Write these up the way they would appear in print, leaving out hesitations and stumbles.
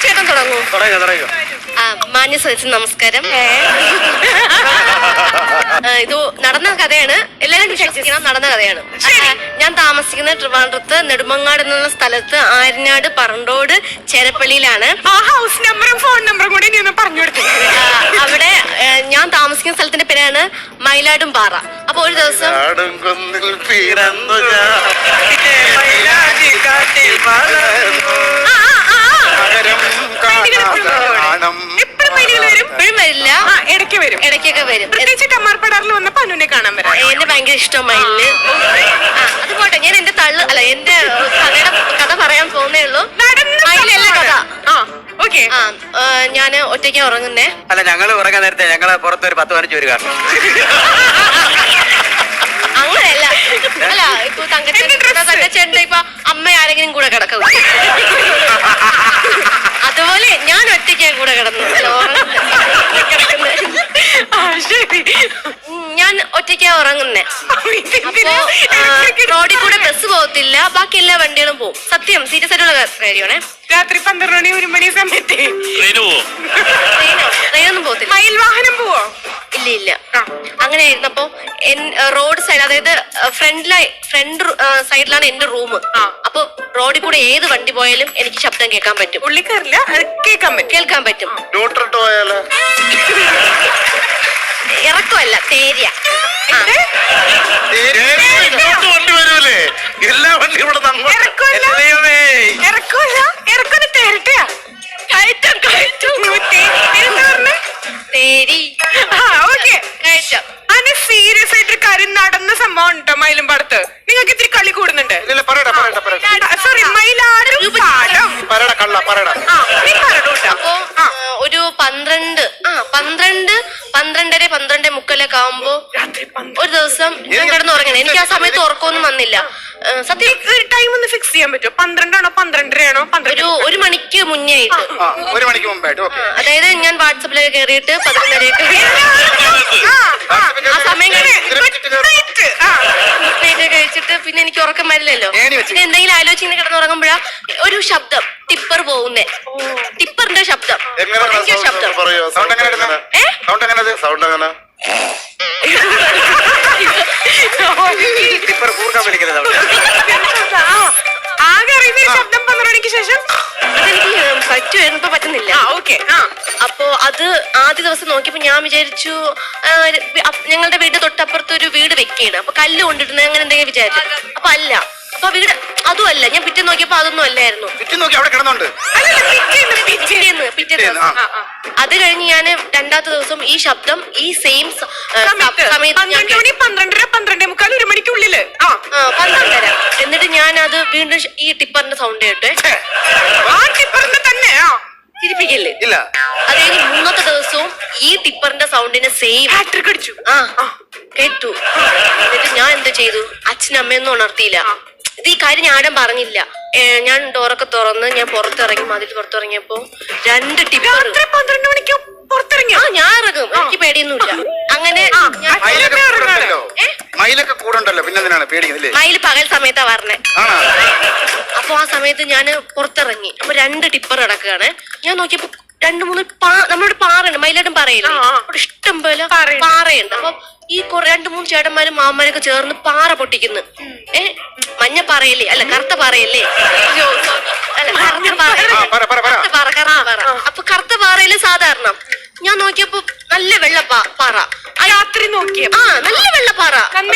ചേട്ടൻ തുടങ്ങൂ. മാന്യ സദസ്സിന് നമസ്കാരം. ഇത് നടന്ന കഥയാണ്, എല്ലാരും വിശ്വസിക്കണം, നടന്ന കഥയാണ്. ഞാൻ താമസിക്കുന്ന ട്രിവാൻഡ്രത്ത് നെടുമങ്ങാട് എന്നുള്ള സ്ഥലത്ത് ആര്യനാട് പറണ്ടോട് ചേരപ്പള്ളിയിലാണ്. ആ ഹൗസ് നമ്പറും ഫോൺ നമ്പറും കൂടി നീ ഒന്ന് പറഞ്ഞു കൊടുത്തു. അവിടെ ഞാൻ താമസിക്കുന്ന സ്ഥലത്തിന്റെ പേരാണ് മയിലാടും പാറ. അപ്പൊ ഒരു ദിവസം എപ്പോഴും വരില്ല, ഇടയ്ക്കൊക്കെ വരും. ടമാർപ്പടാറിൽ വന്നപ്പോ അനുവിനെ കാണാൻ വരാം. എന്നെ ഭയങ്കര ഇഷ്ടം മയിലിന്. അത് പോട്ടെ, ഞാൻ എന്റെ എന്റെ കഥ പറയാൻ പോകുന്നേ ഉള്ളൂ. മയിലല്ല കഥ. ഞാന് ഒറ്റയ്ക്ക് ഉറങ്ങുന്നേ. അല്ല, ഞങ്ങള് ഉറങ്ങാൻ നേരത്തെ ഞങ്ങള് പുറത്തൊരു 10-15 പേര് കാണും. അങ്ങനെയല്ല, അല്ല ഇപ്പൊ തങ്കച്ചേട്ടന്റെ ഇപ്പൊ അമ്മ ആരെങ്കിലും കൂടെ കിടക്കുന്നു, അതുപോലെ ഞാൻ ഒറ്റയ്ക്ക് കൂടെ കിടന്നു. ഞാൻ ഒറ്റയ്ക്കാ ഉറങ്ങുന്നേ. അപ്പൊ റോഡിൽ കൂടെ ബസ് പോകത്തില്ല, ബാക്കി എല്ലാ വണ്ടികളും പോകും. സത്യം, സീരിയസ് ആയിട്ടുള്ള കാര്യമാണേ. രാത്രി 12 മണി 1 മണി സമയത്ത് ട്രെയിനൊന്നും പോകത്തില്ല. മയിൽ വാഹനം പോവോ? ഇല്ല. അങ്ങനെ ഇരുന്നപ്പോ റോഡ് സൈഡ്, അതായത് ഫ്രണ്ട് സൈഡിലാണ് എന്റെ റൂം. അപ്പൊ റോഡിൽ കൂടെ ഏത് വണ്ടി പോയാലും എനിക്ക് ശബ്ദം കേൾക്കാൻ പറ്റും. പുള്ളിക്കാരില്ല, കേൾക്കാൻ പറ്റും. ഇറക്കമല്ല, തേരിയ. സീരിയസ് ആയിട്ട് കാര്യം നടന്ന സംഭവം ഉണ്ടോ മയിലും പടത്ത്? നിങ്ങൾക്ക് ഇത്തിരി കളി കൂടുന്നുണ്ട്. സോറി, മയിലാടും പാടം. അപ്പൊ ഒരു 12:30 ആവുമ്പോ ഒരു ദിവസം ഞാൻ കിടന്നുറങ്ങണേ. എനിക്ക് ആ സമയത്ത് ഉറക്കമൊന്നും വന്നില്ല. സത്യം, ടൈം ഒന്ന് ഫിക്സ് ചെയ്യാൻ പറ്റുമോ? 12 ആണോ 12:30 ആണോ? ഒരു മണിക്ക് മുന്നേ ആയിട്ട്. അതായത് ഞാൻ വാട്സപ്പിലൊക്കെ കയറിയിട്ട് 11:30 ആ സമയം കഴിച്ചിട്ട് പിന്നെ എനിക്ക് ഉറക്കം വരില്ലല്ലോ. എന്തെങ്കിലും ആലോചിച്ച് കിടന്നുറങ്ങുമ്പോഴാ ഒരു ശബ്ദം, ടിപ്പർ പോകുന്നേ. ടിപ്പറിന്റെ ശബ്ദം, ഭയങ്കര ശബ്ദം. ആകെ അറിയുന്ന ശബ്ദം 12 മണിക്ക് ശേഷം അതെനിക്ക് പറ്റുമായിരുന്നു, ഇപ്പൊ പറ്റുന്നില്ല. അപ്പൊ അത് ആദ്യ ദിവസം നോക്കിയപ്പോ ഞാൻ വിചാരിച്ചു ഞങ്ങളുടെ വീട് തൊട്ടപ്പുറത്ത് ഒരു വീട് വെക്കുകയാണ്, അപ്പൊ കല്ല് കൊണ്ടിട്ടുണ്ട് അങ്ങനെ എന്തെങ്കിലും വിചാരിച്ചു. അപ്പൊ അല്ല, അപ്പൊ വീട് അതും അല്ല. ഞാൻ പിറ്റേ നോക്കിയപ്പോ അതൊന്നും അല്ലായിരുന്നു. പിറ്റേ ദിവസം അത് കഴിഞ്ഞ് ഞാൻ രണ്ടാമത്തെ ദിവസം ഈ ശബ്ദം ഈ സെയിം സമയത്ത് 12:30 1 മണിക്കുള്ളില് 12:30. എന്നിട്ട് ഞാൻ അത് വീണ്ടും ഈ ടിപ്പറിന്റെ സൗണ്ട് കേട്ടെ. ചിരിപ്പിക്കല്ലേ? അത് കഴിഞ്ഞ് 3ാമത്തെ ദിവസവും ഈ ടിപ്പറിന്റെ സൗണ്ടിന് സെയിം അടിച്ചു. കേട്ടു. എന്നിട്ട് ഞാൻ എന്ത് ചെയ്തു, അച്ഛനും അമ്മയൊന്നും ഉണർത്തിയില്ല. ഇത് ഈ കാര്യം ഞാൻ ആരും പറഞ്ഞില്ല. ഞാൻ ഡോറൊക്കെ തുറന്ന് ഞാൻ പുറത്തിറങ്ങി, മതിൽ പുറത്തിറങ്ങിയപ്പോ 2 ടിപ്പർ. 12 മണിക്ക് പുറത്തിറങ്ങി? ഞാൻ ഇറങ്ങും, എനിക്ക് പേടിയൊന്നുമില്ല. അങ്ങനെ മയിൽ പകൽ സമയത്താ പറഞ്ഞേ. അപ്പൊ ആ സമയത്ത് ഞാൻ പുറത്തിറങ്ങി. അപ്പൊ 2 ടിപ്പർ കിടക്കുകയാണ്. ഞാൻ നോക്കിയപ്പോ 2-3 നമ്മളോട് പാറയുണ്ട്, മയിലായിട്ടും പറയില്ല, അവിടെ ഇഷ്ടം പോലെ പാറയുണ്ട്. അപ്പൊ ഈ 2-3 ചേട്ടന്മാരും മാമന്മാരൊക്കെ ചേർന്ന് പാറ പൊട്ടിക്കുന്നു. മഞ്ഞ പാറയല്ലേ, അല്ല കറുത്ത പാറയല്ലേ, അല്ല കറുത്ത പാറ. അപ്പൊ കറുത്ത പാറയില് സാധാരണ ഞാൻ നോക്കിയപ്പോ നല്ല വെള്ള പാറ. രാത്രി നോക്കിയ നല്ല വെള്ളപ്പാറ. നല്ല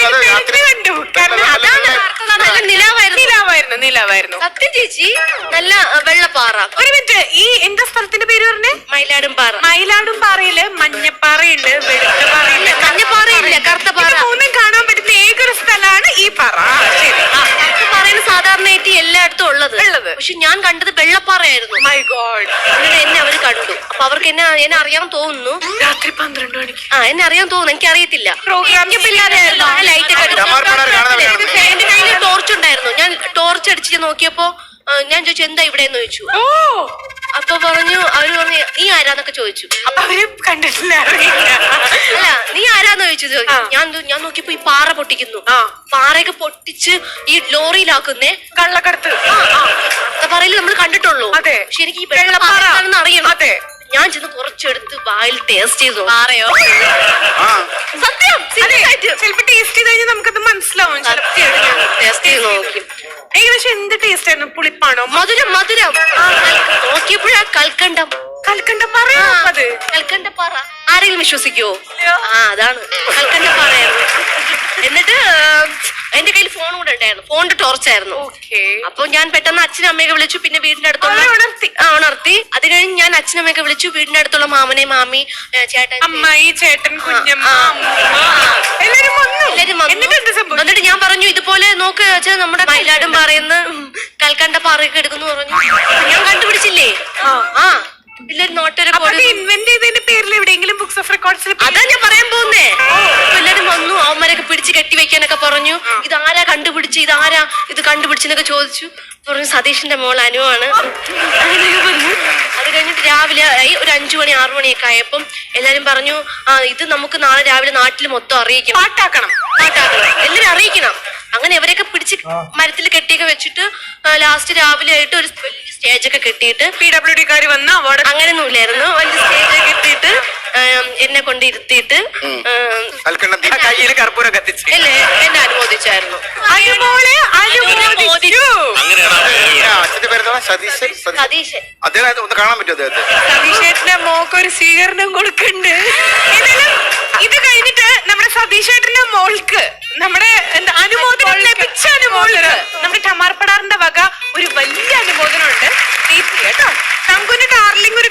നിലാവായിരുന്നു സത്യം ചേച്ചി, നല്ല വെള്ളപ്പാറ. ഒരു മിനിറ്റ്, ഈ എന്താ സ്ഥലത്തിന്റെ പേര് പറഞ്ഞേ? മയിലാടും പാറ. മയിലാടും പാറയില് മഞ്ഞപ്പാറയുണ്ട്, വെളുത്ത പാറയില്ല. മഞ്ഞപ്പാറയില്ല, കറുത്ത പാറ. മൂന്നും കാണാൻ പറ്റുന്ന ഏതൊരു സ്ഥലമാണ് ഈ പാറ. കറുത്ത പാറയാണ് സാധാരണയായിട്ട് എല്ലായിടത്തും ഉള്ളത്. പക്ഷെ ഞാൻ കണ്ടത് വെള്ളപ്പാറയായിരുന്നു. My God. എന്നിട്ട് എന്നെ അവര് കണ്ടു. അപ്പൊ അവർക്ക് എന്നെ അറിയാൻ തോന്നുന്നു. രാത്രി 12 മണിക്ക് എന്നെ അറിയാൻ തോന്നുന്നു, എനിക്ക് അറിയത്തില്ല. ലൈറ്റ് എന്റെ കയ്യിൽ ടോർച്ച് ഉണ്ടായിരുന്നു. ഞാൻ ടോർച്ച് അടിച്ചിട്ട് നോക്കിയപ്പോ ഞാൻ ചോദിച്ചു എന്താ ഇവിടെ എന്ന് ചോദിച്ചു. അപ്പൊ അവര് പറഞ്ഞു നീ ആരാന്നൊക്കെ ചോദിച്ചു. അപ്പൊ അവര് കണ്ടിട്ടില്ല. അല്ല, നീ ആരാന്ന് ചോദിച്ചു. ഞാൻ നോക്കിയപ്പോ ഈ പാറ പൊട്ടിക്കുന്നു. പാറയൊക്കെ പൊട്ടിച്ച് ഈ ലോറിയിലാക്കുന്നേ. കള്ളക്കടത്ത്. പറയില് നമ്മൾ കണ്ടിട്ടുള്ളൂ. അതെ. പക്ഷെ എനിക്ക് ഈ വെള്ളപ്പാറ എന്താണെന്ന് അറിയണം. അതെ. ഞാൻ ചെന്ന് കുറച്ചെടുത്ത് വായിൽ ടേസ്റ്റ് ചെയ്തു. പാറയോ? ആ സത്യം. ചിലപ്പോ ടേസ്റ്റ് ചെയ്ത് കഴിഞ്ഞാൽ നമുക്കത് മനസ്സിലാവും. ടേസ്റ്റ് ചെയ്ത് നോക്കി. ഏകദേശം എന്ത് ടേസ്റ്റ് ആയിരുന്നു? പുളിപ്പാണോ? മധുരം. നോക്കിയപ്പോഴാ കൽക്കണ്ടം. കൽക്കണ്ടപ്പാറ. അത് കൽക്കണ്ടപ്പാറ ആരെങ്കിലും വിശ്വസിക്കുവോ? അതാണ് കൽക്കണ്ടപ്പാറയായിരുന്നു. എന്നിട്ട് എന്റെ കയ്യിൽ ഫോൺ കൂടെ ഉണ്ടായിരുന്നു. ഫോണിന്റെ ടോർച്ചായിരുന്നു. അപ്പൊ ഞാൻ പെട്ടെന്ന് അച്ഛനും അമ്മയൊക്കെ വിളിച്ചു. പിന്നെ വീടിന്റെ അടുത്തുള്ള ഉണർത്തി. അത് കഴിഞ്ഞ് ഞാൻ അച്ഛനമ്മയൊക്കെ വിളിച്ചു. വീടിന്റെ അടുത്തുള്ള മാമനെ, മാമി, ചേട്ടൻ, അമ്മായി, ചേട്ടൻ, കുഞ്ഞമ്മ, എല്ലാരും വന്നു. എന്നിട്ട് ഞാൻ പറഞ്ഞു ഇതുപോലെ നോക്ക് വെച്ചാൽ നമ്മുടെ മയിലാടും പാറയെന്ന് കൽക്കണ്ട പാറയൊക്കെ എടുക്കുന്നു പറഞ്ഞു. ഞാൻ കണ്ടുപിടിച്ചില്ലേ? എല്ലാരും നോട്ടൊരു ഇൻവെന്റ് ചെയ്തതിന്റെ പേരിൽ എവിടെയെങ്കിലും ബുക്സ് ഓഫ് റെക്കോർഡ്സിൽ അതാ ഞാൻ പറയാൻ പോകുന്നേ. എല്ലാരും വന്നു. അവന്മാരൊക്കെ പിടിച്ച് കെട്ടിവെക്കാനൊക്കെ പറഞ്ഞു. ഇതാരാ കണ്ടുപിടിച്ച്, ഇതാരാ ഇത് കണ്ടുപിടിച്ചെന്നൊക്കെ ചോദിച്ചു. പറഞ്ഞു സതീഷിന്റെ മോൾ അനുവാണ്. അങ്ങനെയൊക്കെ പറഞ്ഞു. അത് കഴിഞ്ഞിട്ട് രാവിലെ ഒരു 5 മണി 6 മണിയൊക്കെ ആയപ്പം എല്ലാരും പറഞ്ഞു ഇത് നമുക്ക് നാളെ രാവിലെ നാട്ടിൽ മൊത്തം അറിയിക്കണം. പാട്ടാക്കണം. എല്ലാരും അറിയിക്കണം. അങ്ങനെ ഇവരെയൊക്കെ പിടിച്ച് മരത്തിൽ കെട്ടിയൊക്കെ വെച്ചിട്ട് ലാസ്റ്റ് രാവിലെ ആയിട്ട് ഒരു വലിയ സ്റ്റേജൊക്കെ കെട്ടിയിട്ട് PWD വന്ന അവാർഡ് അങ്ങനെയൊന്നും ഇല്ലായിരുന്നു. വലിയ സ്റ്റേജൊക്കെ കെട്ടിയിട്ട് എന്നെ കൊണ്ട് ഇരുത്തിയിട്ട് കയ്യിൽ കർപ്പൂരം കത്തിച്ച് എന്നെ അനുമോദിച്ചായിരുന്നു. അച്ഛന്റെ പേര് സതീശൻ. അദ്ദേഹം ഒന്ന് കാണാൻ പറ്റുമോ? അദ്ദേഹത്തെ സതീഷേട്ടന്റെ മോക്ക് ഒരു സ്വീകരണം കൊടുക്കണ്ട്. ഇത് കഴിഞ്ഞിട്ട് നമ്മുടെ സതീഷേട്ടന്റെ മോൾക്ക് നമ്മുടെ അനുമോദനം ലഭിച്ച അനുമോൾക്ക് നമ്മുടെ ടമാർപ്പടാറിന്റെ വക ഒരു വലിയ അനുമോദനം ഉണ്ട്. കേട്ടോ, നമുക്കൊരു ഡാർലിംഗ് ഒരു